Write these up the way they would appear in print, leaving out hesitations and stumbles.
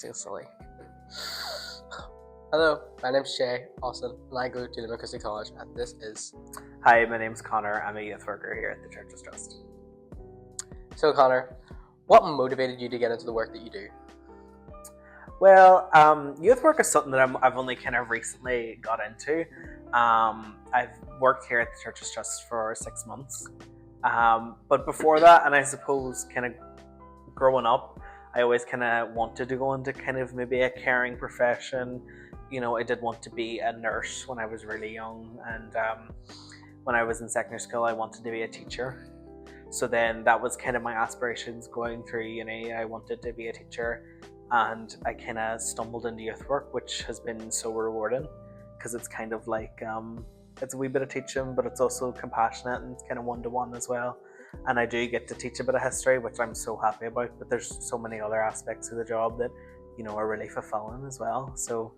So silly. Hello, my name's Shay, Austin, and I go to the McCuskey College, and this is... Hi, my name's Conor. I'm a youth worker here at the Church's Trust. So Conor, what motivated you to get into the work that you do? Well, youth work is something that I've only kind of recently got into. I've worked here at the Church's Trust for 6 months. But before that, and I suppose kind of growing up, I always kind of wanted to go into kind of maybe a caring profession. You know, I did want to be a nurse when I was really young, and when I was in secondary school, I wanted to be a teacher. So then that was kind of my aspirations going through uni. I wanted to be a teacher, and I kind of stumbled into youth work, which has been so rewarding because it's kind of like it's a wee bit of teaching, but it's also compassionate and it's kind of one-to-one as well. And I do get to teach a bit of history, which I'm so happy about, but there's so many other aspects of the job that, you know, are really fulfilling as well. So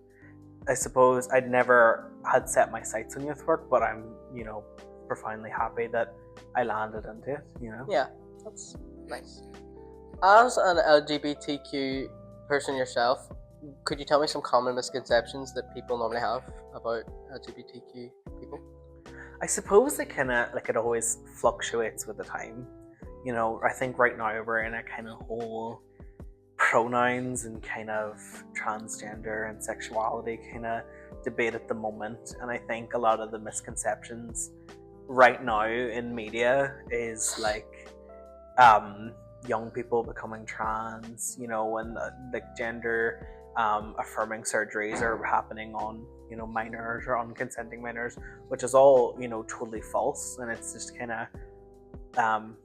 I suppose I'd never had set my sights on youth work, but I'm, you know, profoundly happy that I landed into it, you know? Yeah, that's nice. As an LGBTQ person yourself, could you tell me some common misconceptions that people normally have about LGBTQ people? I suppose it kind of, like, it always fluctuates with the time. You know, I think right now we're in a kind of whole pronouns and kind of transgender and sexuality kind of debate at the moment. And I think a lot of the misconceptions right now in media is like young people becoming trans, you know, and like gender affirming surgeries are happening on, you know, minors or unconsenting minors, which is all, you know, totally false, and it's just kind of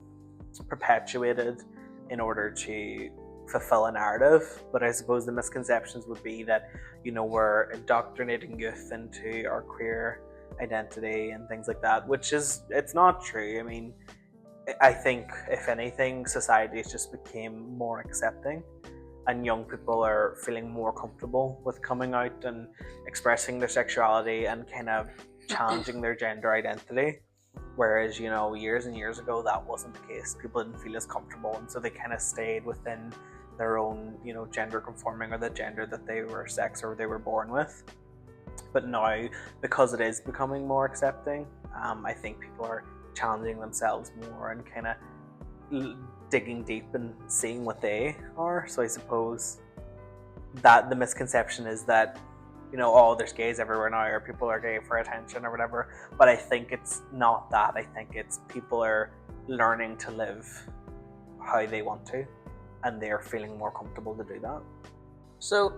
perpetuated in order to fulfill a narrative. But I suppose the misconceptions would be that, you know, we're indoctrinating youth into our queer identity and things like that, which is, it's not true. I mean, I think if anything, society just became more accepting, and young people are feeling more comfortable with coming out and expressing their sexuality and kind of challenging their gender identity. Whereas, you know, years and years ago, that wasn't the case. People didn't feel as comfortable, and so they kind of stayed within their own, you know, gender conforming, or the gender that they were sex or they were born with. But now, because it is becoming more accepting, I think people are challenging themselves more and kind of digging deep and seeing what they are. So I suppose that the misconception is that, you know, oh, there's gays everywhere now, or people are gay for attention or whatever. But I think it's not that. I think it's people are learning to live how they want to, and they're feeling more comfortable to do that. So,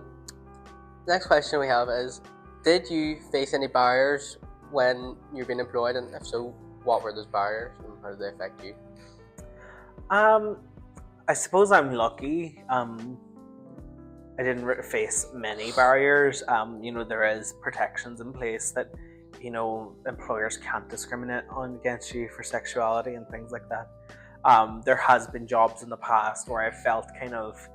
next question we have is, did you face any barriers when you've been employed, and if so, what were those barriers and how did they affect you? I suppose I'm lucky. I didn't face many barriers. You know, there is protections in place that, you know, employers can't discriminate against you for sexuality and things like that. There has been jobs in the past where I felt kind of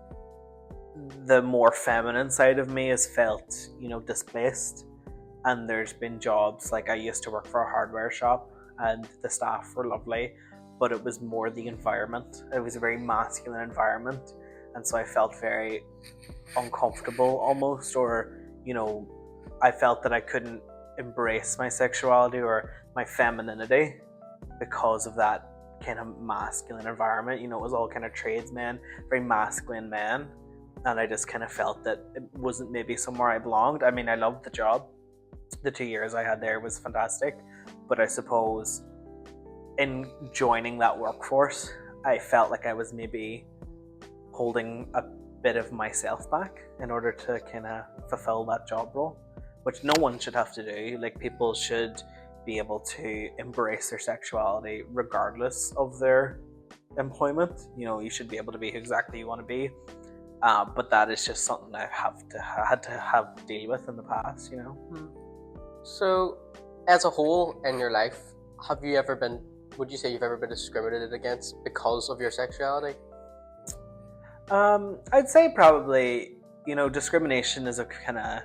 the more feminine side of me has felt, you know, displaced. And there's been jobs, like I used to work for a hardware shop, and the staff were lovely, but it was more the environment. It was a very masculine environment, and so I felt very uncomfortable almost, or, you know, I felt that I couldn't embrace my sexuality or my femininity because of that kind of masculine environment. You know, it was all kind of tradesmen, very masculine men, and I just kind of felt that it wasn't maybe somewhere I belonged. I mean, I loved the job. The 2 years I had there was fantastic, but I suppose in joining that workforce, I felt like I was maybe holding a bit of myself back in order to kind of fulfill that job role, which no one should have to do. Like, people should be able to embrace their sexuality regardless of their employment. You know, you should be able to be who exactly you want to be. But that is just something I had to have to deal with in the past, you know. So, as a whole in your life, would you say you've ever been discriminated against because of your sexuality? I'd say probably, you know, discrimination is a kind of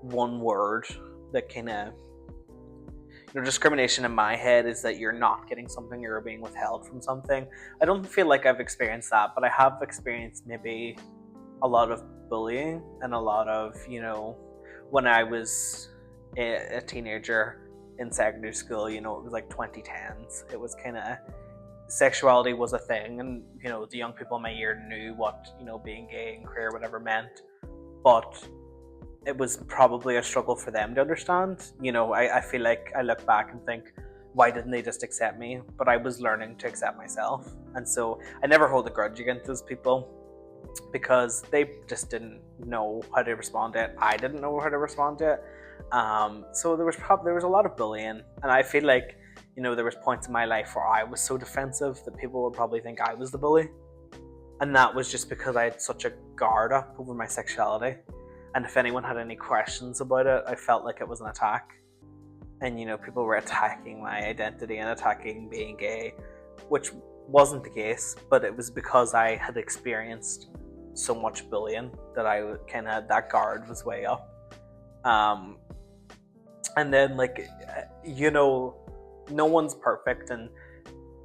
one word that kind of, you know, discrimination in my head is that you're not getting something, you're being withheld from something. I don't feel like I've experienced that, but I have experienced maybe a lot of bullying and a lot of, when I was a teenager in secondary school, it was like 2010s. It was kind of, sexuality was a thing, and the young people in my year knew what being gay and queer whatever meant, but it was probably a struggle for them to understand. I feel like I look back and think, why didn't they just accept me? But I was learning to accept myself, and so I never hold a grudge against those people because they just didn't know how to respond to it. I didn't know how to respond to it. So there was a lot of bullying, and I feel like there was points in my life where I was so defensive that people would probably think I was the bully, and that was just because I had such a guard up over my sexuality. And if anyone had any questions about it, I felt like it was an attack. And people were attacking my identity and attacking being gay, which wasn't the case, but it was because I had experienced so much bullying that I kind of, that guard was way up. And then no one's perfect, and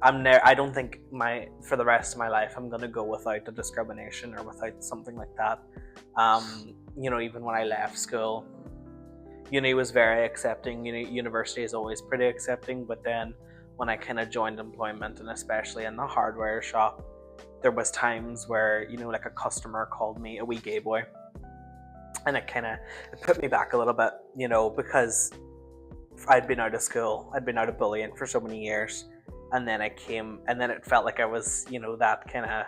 I don't think for the rest of my life I'm gonna go without a discrimination or without something like that. Even when I left school, uni was very accepting. University is always pretty accepting, but then when I kind of joined employment, and especially in the hardware shop, there was times where like a customer called me a wee gay boy, and it put me back a little bit, because I'd been out of school, I'd been out of bullying for so many years, and then I came, and then it felt like I was that kind of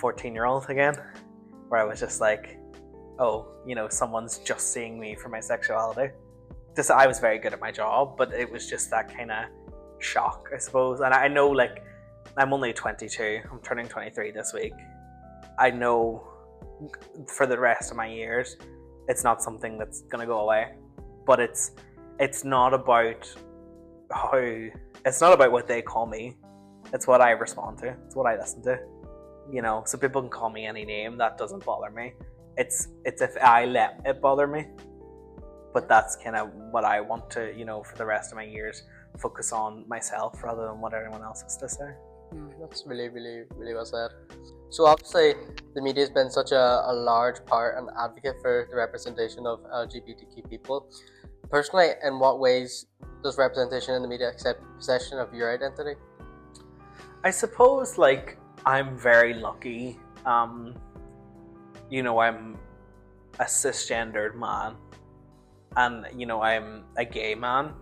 14-year-old again, where I was just like, oh, someone's just seeing me for my sexuality. I was very good at my job, but it was just that kind of shock, I suppose. And I know, I'm only 22, I'm turning 23 this week. I know for the rest of my years, it's not something that's gonna go away. But it's not about what they call me. It's what I respond to. It's what I listen to. So people can call me any name, that doesn't bother me. It's if I let it bother me. But that's kind of what I want to, for the rest of my years, focus on myself rather than what everyone else has to say. That's really, really, really well said. So obviously, the media has been such a large part and advocate for the representation of LGBTQ people. Personally, in what ways does representation in the media accept possession of your identity? I suppose, I'm very lucky. I'm a cisgendered man, and I'm a gay man,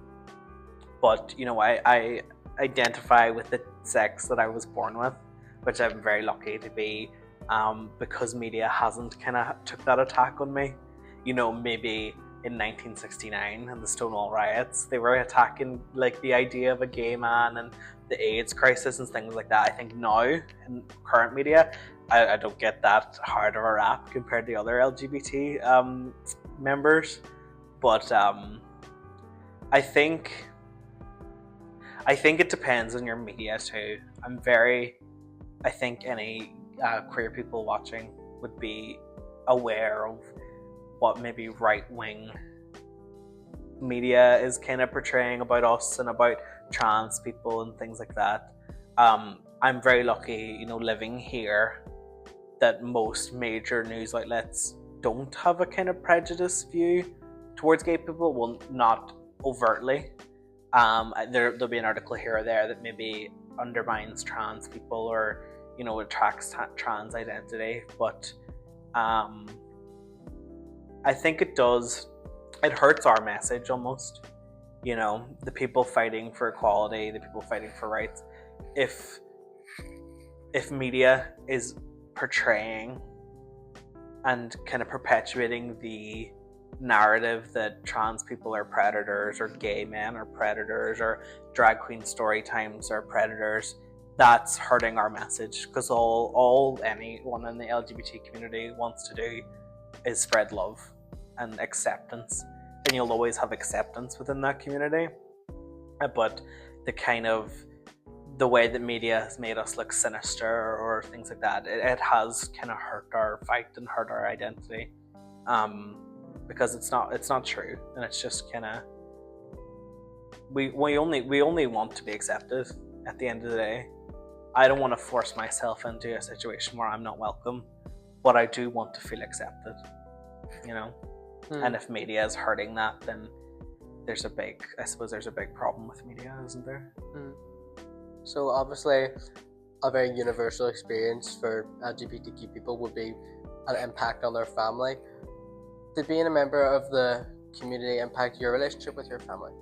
but I identify with the sex that I was born with, which I'm very lucky to be, because media hasn't kind of took that attack on me. Maybe in 1969 and the Stonewall riots, they were attacking the idea of a gay man and the AIDS crisis and things like that. I think now in current media, I don't get that hard of a rap compared to other LGBT members, but I think it depends on your media too. I think any queer people watching would be aware of what maybe right-wing media is kind of portraying about us and about trans people and things like that. I'm very lucky, living here, that most major news outlets don't have a kind of prejudiced view towards gay people. Well, not overtly. There'll be an article here or there that maybe undermines trans people or attracts trans identity, but I think it hurts our message almost. The people fighting for equality, the people fighting for rights. If media is portraying and kind of perpetuating the narrative that trans people are predators, or gay men are predators, or drag queen story times are predators, that's hurting our message, because all anyone in the LGBT community wants to do is spread love and acceptance, and you'll always have acceptance within that community. But the way that media has made us look sinister or things like that, it has kind of hurt our fight and hurt our identity, because it's not true, and it's just kind of we only want to be accepted at the end of the day. I don't want to force myself into a situation where I'm not welcome. but I do want to feel accepted, you know. And if media is hurting that, then there's a big problem with media, isn't there? So obviously a very universal experience for LGBTQ people would be an impact on their family. Did being a member of the community impact your relationship with your family?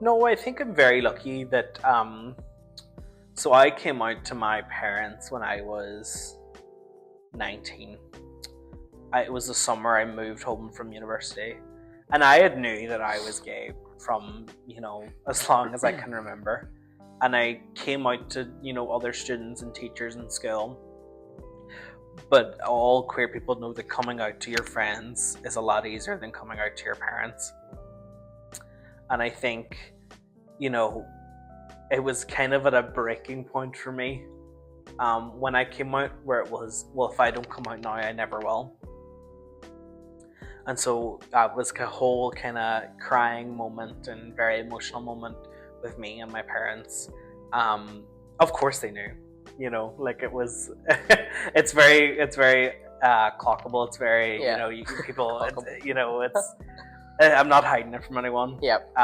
No, I think I'm very lucky that so I came out to my parents when I was 19. It was the summer I moved home from university, and I had knew that I was gay from, you know, as long as I can remember. And I came out to, you know, other students and teachers in school. But all queer people know that coming out to your friends is a lot easier than coming out to your parents. And I think, you know, it was kind of at a breaking point for me when I came out, where it was, well, if I don't come out now, I never will. And so that was a whole kind of crying moment and very emotional moment with me and my parents. Of course they knew, you know, like it was, it's very clockable. It's very, you know, people, you know, it's, I'm not hiding it from anyone. Yep.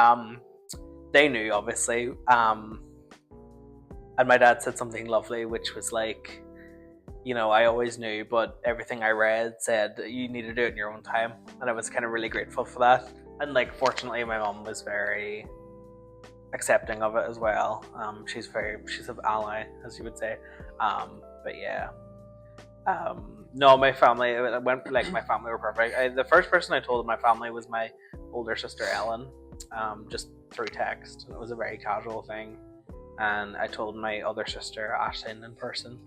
They knew, obviously. And my dad said something lovely, which was like, you know, I always knew, but everything I read said you need to do it in your own time. And I was kind of really grateful for that. And like, fortunately, my mom was very accepting of it as well. She's an ally, as you would say. But yeah. No, my family, my family were perfect. The first person I told in my family was my older sister, Ellen, just through text. It was a very casual thing. And I told my other sister, Ashlyn, in person.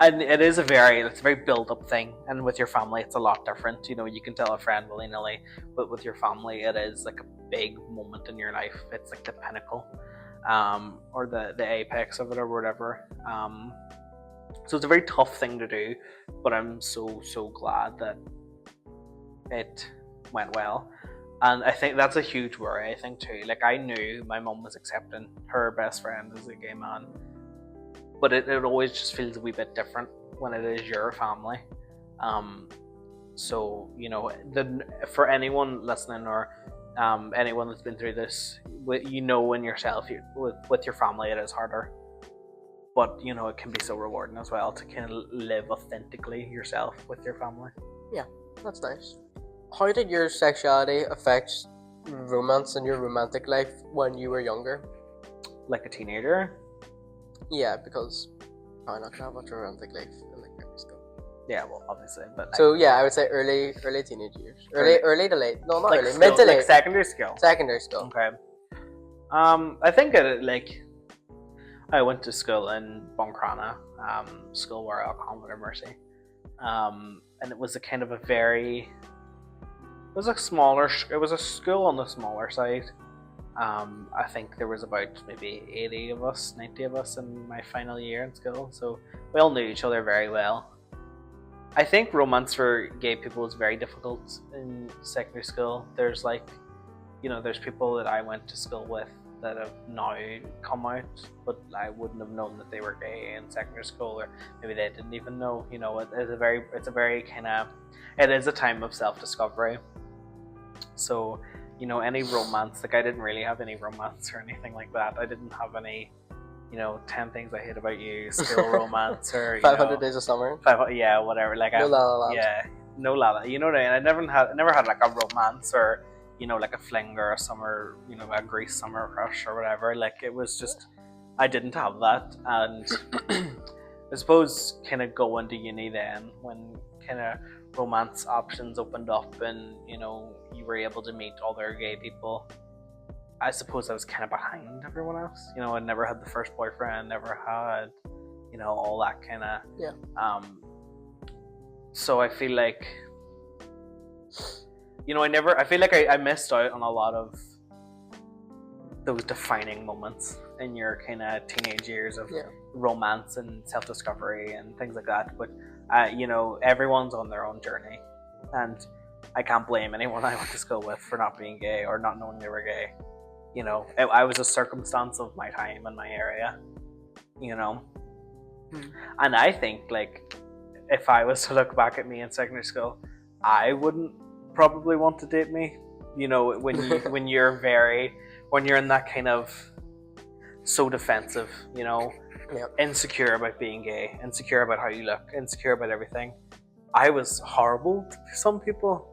And it's a very build-up thing, and with your family it's a lot different. You know, you can tell a friend willy-nilly, but with your family it is like a big moment in your life. It's like the pinnacle, or the apex of it, or whatever. So it's a very tough thing to do, but I'm so glad that it went well. And I think that's a huge worry, I think, too. Like, I knew my mum was accepting her best friend as a gay man, but it always just feels a wee bit different when it is your family. So, you know, for anyone listening, or anyone that's been through this, you know, in yourself, with your family it is harder. But, you know, it can be so rewarding as well to kind of live authentically yourself with your family. Yeah, that's nice. How did your sexuality affect romance in your romantic life when you were younger? Like a teenager? Yeah, because I'm not gonna have much romantic life in like primary school. Yeah, well, obviously, but so yeah, I would say early teenage years, early to late. No, not like early, school, mid to late. like secondary school. Secondary school. Okay. I think I went to school in Buncrana, school where Columba Mercy, and it was a kind of a very. It was a school on the smaller side. I think there was about maybe 80 of us, 90 of us in my final year in school, so we all knew each other very well. I think romance for gay people is very difficult in secondary school. There's there's people that I went to school with that have now come out, but I wouldn't have known that they were gay in secondary school, or maybe they didn't even know. You know, it's a very kind of, it is a time of self-discovery. So, you know, any romance, like I didn't really have any romance or anything like that. I didn't have any, 10 things I hate about you, school romance, or 500 Days of Summer. Yeah, whatever. Like no La La Land. Yeah, no La La. You know what I mean? I never had like a romance, or like a fling, or a summer, a Grease summer crush or whatever. Like, it was just, I didn't have that. And I suppose kind of going to uni then, when kind of romance options opened up, and you were able to meet other gay people, I suppose I was kind of behind everyone else. I never had the first boyfriend, never had all that kind of so I feel like I feel like I missed out on a lot of those defining moments in your kind of teenage years of romance and self-discovery and things like that. But everyone's on their own journey, and I can't blame anyone I went to school with for not being gay or not knowing they were gay. I was a circumstance of my time and my area, and I think, like, if I was to look back at me in secondary school, I wouldn't probably want to date me. You know, when you're in that kind of so defensive, you know, Yep. insecure about being gay, insecure about how you look, insecure about everything. I was horrible to some people,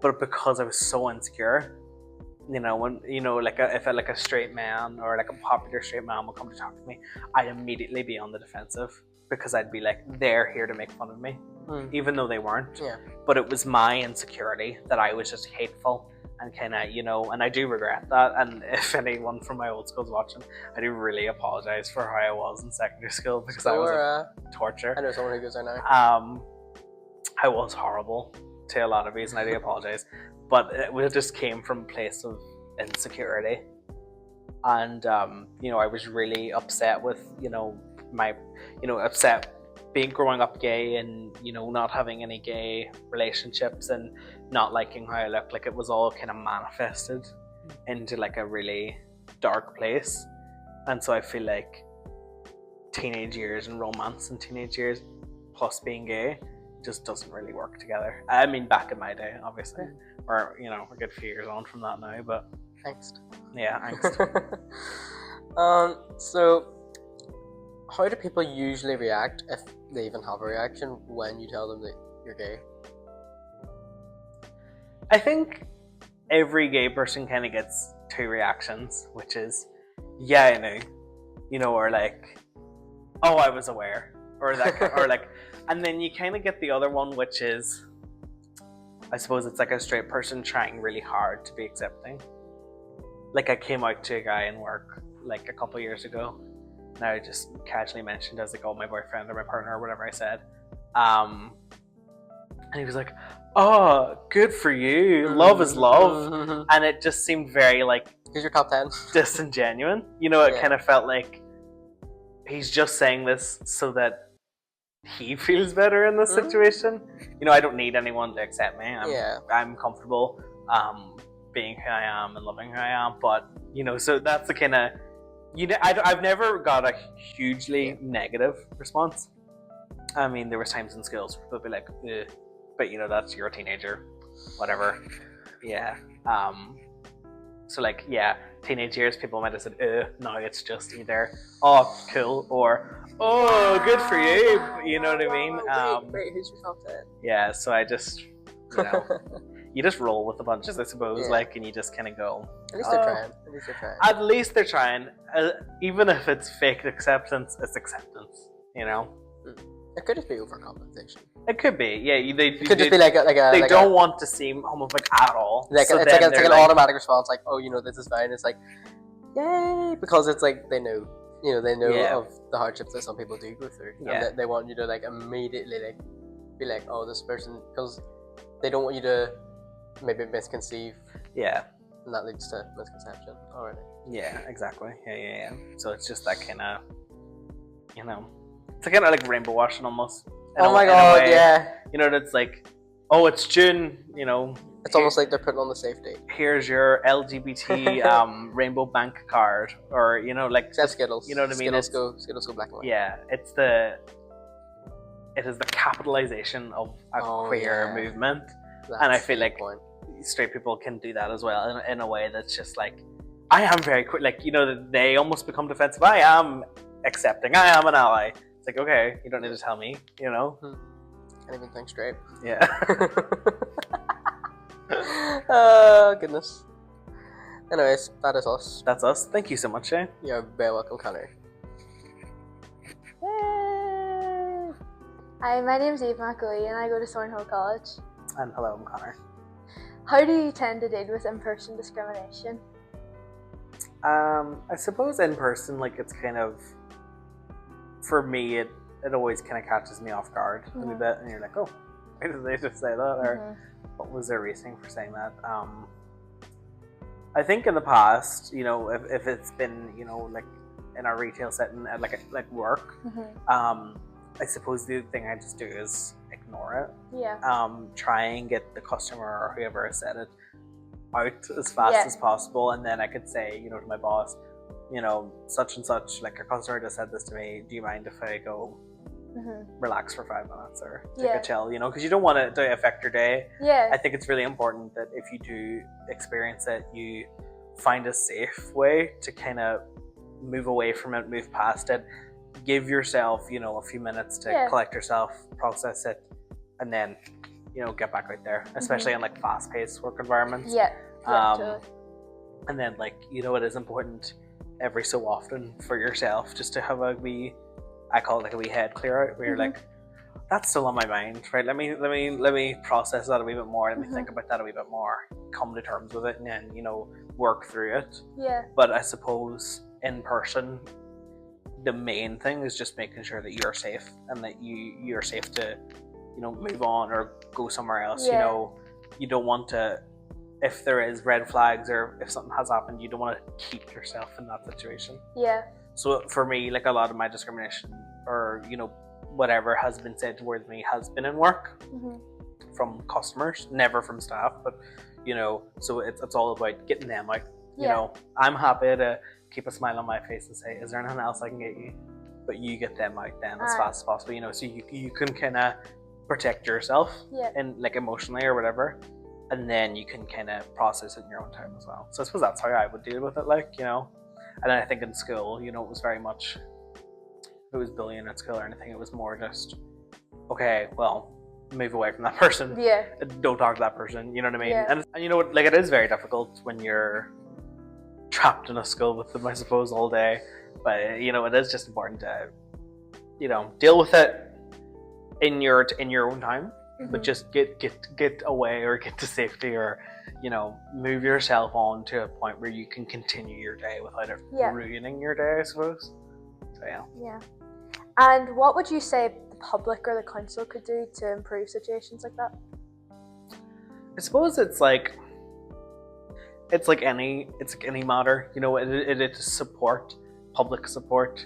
but because I was so insecure, you know, when if a straight man or like a popular straight man would come to talk to me, I'd immediately be on the defensive because I'd be like, they're here to make fun of me, even though they weren't. Yeah. But it was my insecurity that I was just hateful and kind of, you know, and I do regret that. And if anyone from my old school's watching, I do really apologize for how I was in secondary school because I was a torture. I know someone who goes there now. I was horrible to a lot of reasons. I do apologize, but it just came from a place of insecurity, and you know, I was really upset with, you know, upset being growing up gay and, you know, not having any gay relationships and not liking how I looked. Like, it was all kind of manifested into like a really dark place, and so I feel like teenage years and romance and teenage years plus being gay just doesn't really work together. I mean, back in my day, obviously, or, you know, we're a good few years on from that now, but Angst. yeah, angst. So how do people usually react, if they even have a reaction, when you tell them that you're gay? I think every gay person kind of gets two reactions, which is, yeah, I knew, you know, or like, oh, I was aware, or that, or like, and then you kind of get the other one, which is, I suppose it's like a straight person trying really hard to be accepting. Like, I came out to a guy in work like a couple years ago, and I just casually mentioned as like, oh, my boyfriend or my partner or whatever I said, and he was like, oh, good for you, love is love. And it just seemed very like, Here's your top 10. disingenuous, you know. It kind of felt like he's just saying this so that he feels better in this situation. You know, I don't need anyone to accept me. I'm comfortable being who I am and loving who I am. But, you know, so that's the kind of, you know, I've never got a hugely negative response. I mean, there was times in schools where people would be like, ugh. But, you know, that's, you're a teenager, whatever. Yeah. So like, yeah, teenage years, people might have said, now it's just either, oh, cool, or, oh, good for you, you know what I mean? Wait, who's your top 10? Yeah, so I just, you know, you just roll with the punches, I suppose, like, and you just kind of go. At least they're trying. At least they're trying. At least they're trying. Even if it's fake acceptance, it's acceptance, you know? It could just be overcompensation. It could be, yeah. It could just be like a they don't want to seem homophobic at all. Like, so it's like an automatic response, like, oh, you know, this is fine. It's like, yay, because it's like they know, you know, they know of the hardships that some people do go through, and they want you to like immediately like be like, oh, this person, because they don't want you to maybe misconceive. Yeah. And that leads to misconception already. Yeah, exactly. Yeah. So it's just that kind of, you know, it's kind of like rainbow washing almost. Oh my god, yeah. You know, it's like, oh, it's June, you know. It's almost like they're putting on the safety. Here's your LGBT rainbow bank card, or, you know, like. Except Skittles. You know what I mean? Skittles go black and white. Yeah, it is the capitalization of a queer movement. And I feel like straight people can do that as well in a way that's just like, I am very queer. Like, you know, they almost become defensive. I am accepting. I am an ally. It's like, okay, you don't need to tell me, you know? Can't even think straight. Yeah. Oh, goodness. Anyways, that is us. That's us. Thank you so much, Shay. You're very welcome, Conor. Hi, my name's Eve McGoey and I go to Thornhill College. And hello, I'm Conor. How do you tend to deal with in-person discrimination? I suppose in person, like, it's kind of, for me, it always kind of catches me off guard a wee bit, and you're like, oh, why did they just say that? Or what was their reasoning for saying that? I think in the past, you know, if it's been, you know, like in a retail setting, at like work, I suppose the thing I just do is ignore it. Yeah. Try and get the customer or whoever said it out as fast as possible, and then I could say, you know, to my boss, you know, such and such, like a customer just said this to me, do you mind if I go relax for 5 minutes or take Yeah. a chill, you know, because you don't want it to affect your day. Yeah. I think it's really important that if you do experience it, you find a safe way to kind of move away from it, move past it, give yourself, you know, a few minutes to collect yourself, process it, and then, you know, get back out there, especially in like fast-paced work environments. Yeah. Totally. And then, like, you know, it is important every so often for yourself just to have a wee, I call it like a wee head clear out, where you're like, that's still on my mind, right? Let me process that a wee bit more. Let me think about that a wee bit more. Come to terms with it, and then, you know, work through it. Yeah. But I suppose in person, the main thing is just making sure that you're safe and that you're safe to, you know, move on or go somewhere else. Yeah. You know, you don't want to, if there is red flags or if something has happened, you don't want to keep yourself in that situation. Yeah. So for me, like, a lot of my discrimination or, you know, whatever has been said towards me has been in work from customers, never from staff. But, you know, so it's all about getting them out. You know, I'm happy to keep a smile on my face and say, is there anything else I can get you? But you get them out then as fast as possible, you know, so you can kind of protect yourself and, like, emotionally or whatever, and then you can kind of process it in your own time as well. So I suppose that's how I would deal with it, like, you know. And then I think in school, you know, it was very much, if it was bullying at school or anything, it was more just, okay, well, move away from that person. Yeah. Don't talk to that person, you know what I mean? Yeah. And you know what, like, it is very difficult when you're trapped in a school with them, I suppose, all day. But, you know, it is just important to, you know, deal with it in your own time, but just get away or get to safety, or, you know, move yourself on to a point where you can continue your day without it ruining your day, I suppose. So Yeah. And what would you say the public or the council could do to improve situations like that? I suppose it's like any matter, you know. It is support, public support.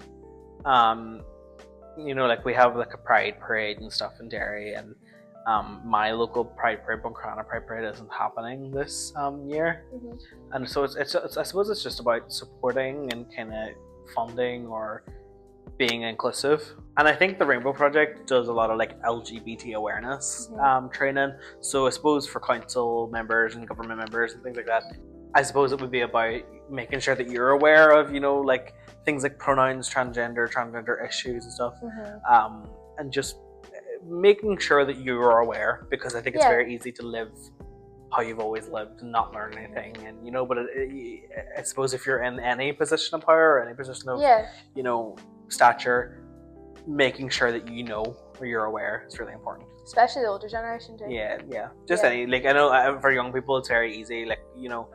You know, like, we have like a pride parade and stuff in Derry, and my local pride parade, Buncrana Pride Parade, isn't happening this year, and so it's I suppose it's just about supporting and kind of funding or being inclusive. And I think the Rainbow Project does a lot of, like, LGBT awareness training. So I suppose for council members and government members and things like that, I suppose it would be about making sure that you're aware of, you know, like, things like pronouns, transgender issues and stuff, and just making sure that you're aware, because I think it's very easy to live how you've always lived and not learn anything. And, you know, but I suppose if you're in any position of power or any position of, you know, stature, making sure that you know or you're aware is really important. Especially the older generation too. Just any, like, I know for young people it's very easy, like, you know,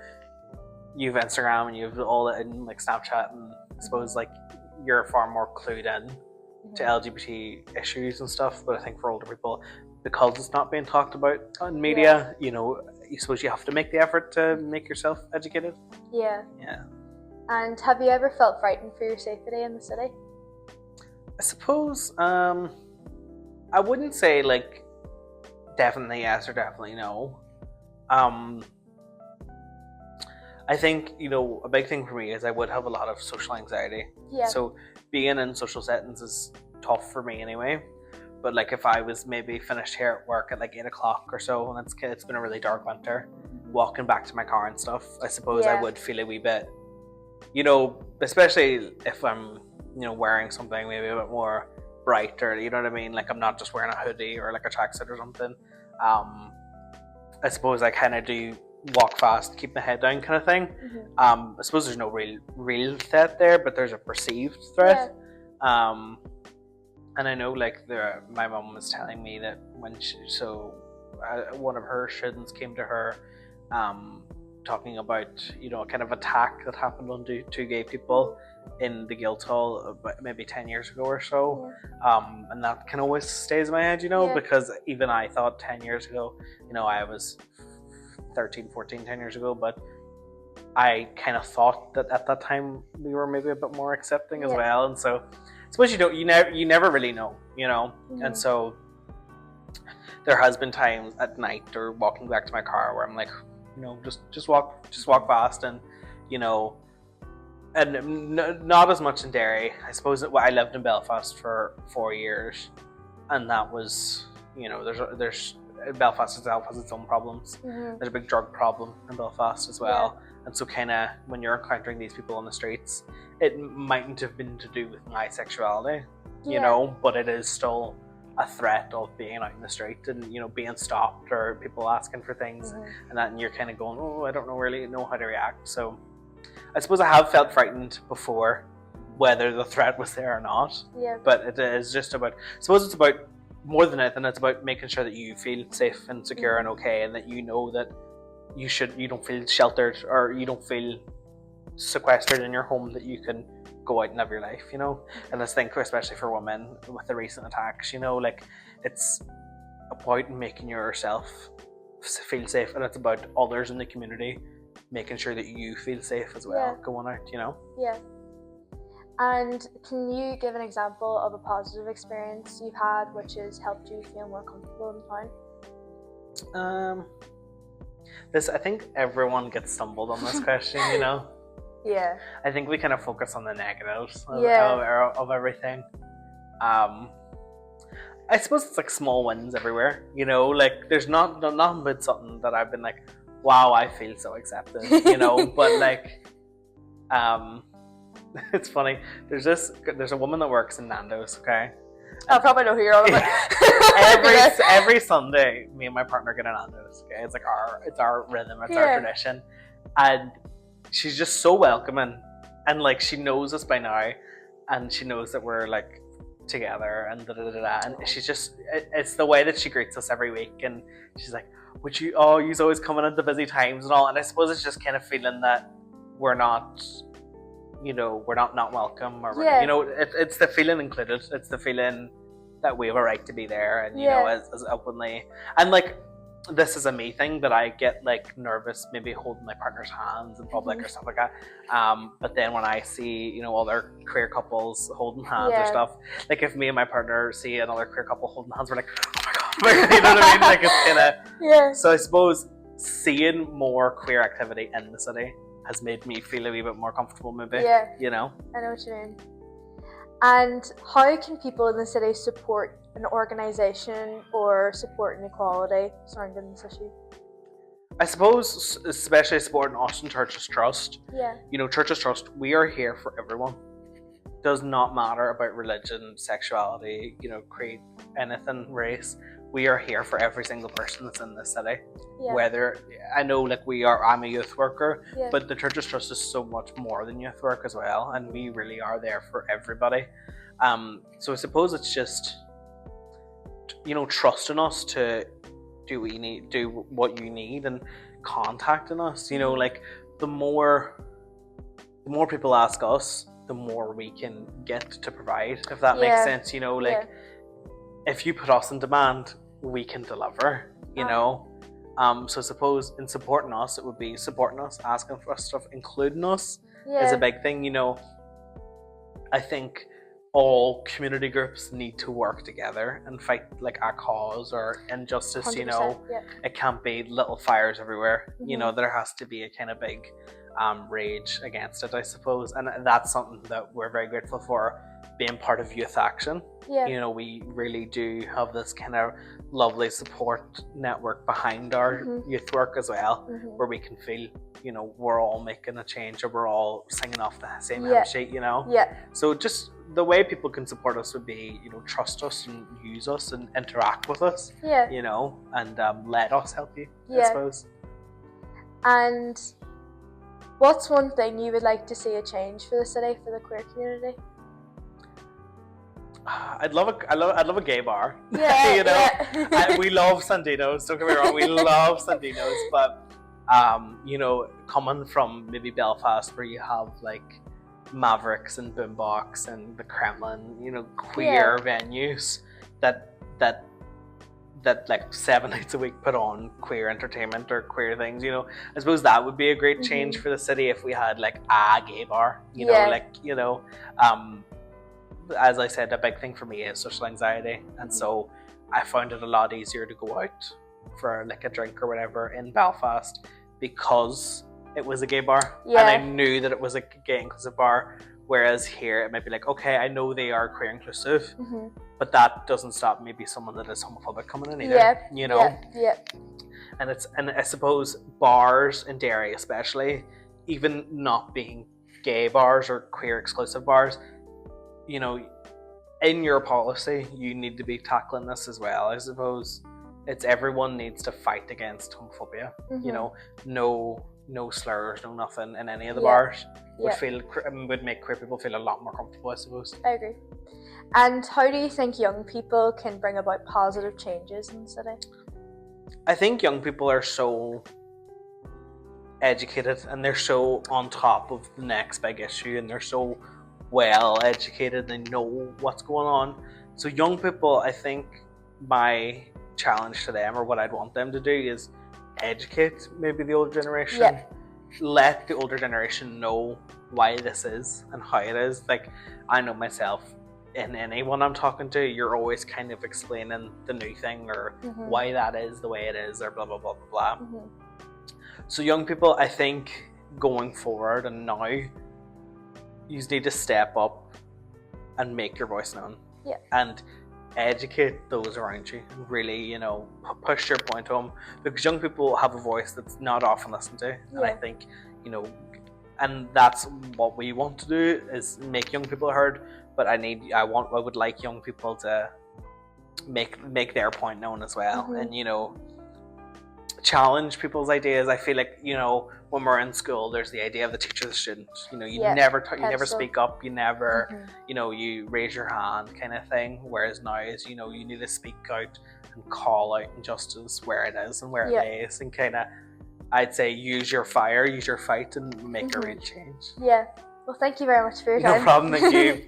you have Instagram and you have all that in, like, Snapchat, and I suppose, like, you're far more clued in to LGBT issues and stuff. But I think for older people, because it's not being talked about on media, you know, you suppose you have to make the effort to make yourself educated. Yeah. And have you ever felt frightened for your safety in the city? I suppose I wouldn't say, like, definitely yes or definitely no. I think, you know, a big thing for me is I would have a lot of social anxiety. So being in social settings is tough for me anyway. But, like, if I was maybe finished here at work at like 8 o'clock or so, and it's been a really dark winter, walking back to my car and stuff, I suppose I would feel a wee bit, you know, especially if I'm, you know, wearing something maybe a bit more bright, or, you know what I mean, like, I'm not just wearing a hoodie or like a tracksuit or something. I suppose I kind of do walk fast, keep my head down kind of thing. I suppose there's no real threat there, but there's a perceived threat. And I know, like, my mum was telling me that when one of her students came to her talking about, you know, a kind of attack that happened on two gay people in the Guildhall maybe 10 years ago or so. And that kind of always stays in my head, you know, because even I thought 10 years ago, you know, I was 13, 14, 10 years ago, but I kind of thought that at that time we were maybe a bit more accepting as well. And so I suppose you never really know, you know. And so there has been times at night or walking back to my car where I'm like, you know, just walk fast, and, you know, not as much in Derry. I suppose that I lived in Belfast for 4 years, and that was, there's Belfast itself has its own problems. There's a big drug problem in Belfast as well, and so kind of when you're encountering these people on the streets, it mightn't have been to do with my sexuality, but it is still a threat of being out in the street and being stopped or people asking for things and that, and you're kind of going, oh, I don't really know how to react. So I suppose I have felt frightened before, whether the threat was there or not. But it is just about, I suppose it's about more than anything, it's about making sure that you feel safe and secure and okay, and that that you don't feel sheltered or you don't feel sequestered in your home, that you can go out and live your life, And this thing, especially for women with the recent attacks, it's about making yourself feel safe, and it's about others in the community making sure that you feel safe as well going out, Yeah. And can you give an example of a positive experience you've had which has helped you feel more comfortable in town? I think everyone gets stumbled on this question, Yeah. I think we kind of focus on the negatives of everything. I suppose it's like small wins everywhere, like there's nothing but something that I've been like, wow, I feel so accepted, but like, it's funny. There's a woman that works in Nando's, okay? I probably know who you're on about. every Sunday, me and my partner get a Nando's, okay? It's like our rhythm, it's our tradition. And she's just so welcoming, and like she knows us by now, and she knows that we're like together and and she's just, it's the way that she greets us every week, and she's like, you're always coming at the busy times and all, and I suppose it's just kind of feeling that we're not not welcome, or it's the feeling included, it's the feeling that we have a right to be there, and as openly, and like this is a me thing, that I get like nervous maybe holding my partner's hands in public or stuff like that, but then when I see other queer couples holding hands or stuff, like if me and my partner see another queer couple holding hands, we're like, oh my god, you know what I mean, like it's kind of so I suppose seeing more queer activity in the city has made me feel a wee bit more comfortable, maybe. I know what you mean. And how can people in the city support an organisation or support inequality surrounding this issue? I suppose especially supporting Austin Church's Trust. Church's Trust, we are here for everyone. Does not matter about religion, sexuality, creed, anything, race. We are here for every single person that's in this city. Whether, I know like I'm a youth worker, but the Church's Trust is so much more than youth work as well, and we really are there for everybody. So I suppose it's just, trusting us to do what you need, and contacting us. Like the more people ask us, the more we can get to provide, if that makes sense. If you put us in demand, we can deliver, so I suppose in supporting us, it would be supporting us, asking for us stuff, including us is a big thing. I think all community groups need to work together and fight like a cause or injustice. It can't be little fires everywhere. There has to be a kind of big rage against it, I suppose, and that's something that we're very grateful for, being part of Youth Action. We really do have this kind of lovely support network behind our youth work as well, where we can feel, we're all making a change, or we're all singing off the same hymn sheet, So just the way people can support us would be, trust us and use us and interact with us, and let us help you, I suppose. And what's one thing you would like to see a change for the city, for the queer community? I'd love a gay bar. We love Sandinos, don't get me wrong, we love Sandinos, but coming from maybe Belfast, where you have like Mavericks and Boombox and the Kremlin, queer venues that like 7 nights a week put on queer entertainment or queer things, I suppose that would be a great change for the city, if we had like a gay bar, as I said, a big thing for me is social anxiety, and so I found it a lot easier to go out for like a drink or whatever in Belfast, because it was a gay bar, Yeah. and I knew that it was a gay inclusive bar. Whereas here, it might be like, okay, I know they are queer inclusive, but that doesn't stop maybe someone that is homophobic coming in either. Yeah. You know. Yeah. And I suppose bars in Derry, especially, even not being gay bars or queer exclusive bars, you know, in your policy, you need to be tackling this as well. I suppose it's everyone needs to fight against homophobia. You know, no slurs, no nothing in any of the bars would make queer people feel a lot more comfortable, I suppose. I agree. And how do you think young people can bring about positive changes in the city? I think young people are so educated and they're so on top of the next big issue and they're so well educated, they know what's going on. So young people, I think my challenge to them, or what I'd want them to do, is educate maybe the older generation. Yeah. Let the older generation know why this is and how it is. Like, I know myself, in anyone I'm talking to, you're always kind of explaining the new thing or why that is the way it is, or blah blah blah blah blah. So young people, I think going forward and now, you need to step up and make your voice known. Yeah. And educate those around you. Really, you know, push your point home, because young people have a voice that's not often listened to. And I think, you know, and that's what we want to do, is make young people heard. But I would like young people to make their point known as well, and you know, challenge people's ideas. I feel like, you know, when we're in school, there's the idea of the teacher, the student. You know, you never speak up, you never, you know, you raise your hand kind of thing. Whereas now is, you know, you need to speak out and call out injustice where it is and where it lays, and kind of, I'd say, use your fire, use your fight, and make a real change. Yeah. Well, thank you very much for your time. No problem. Thank you.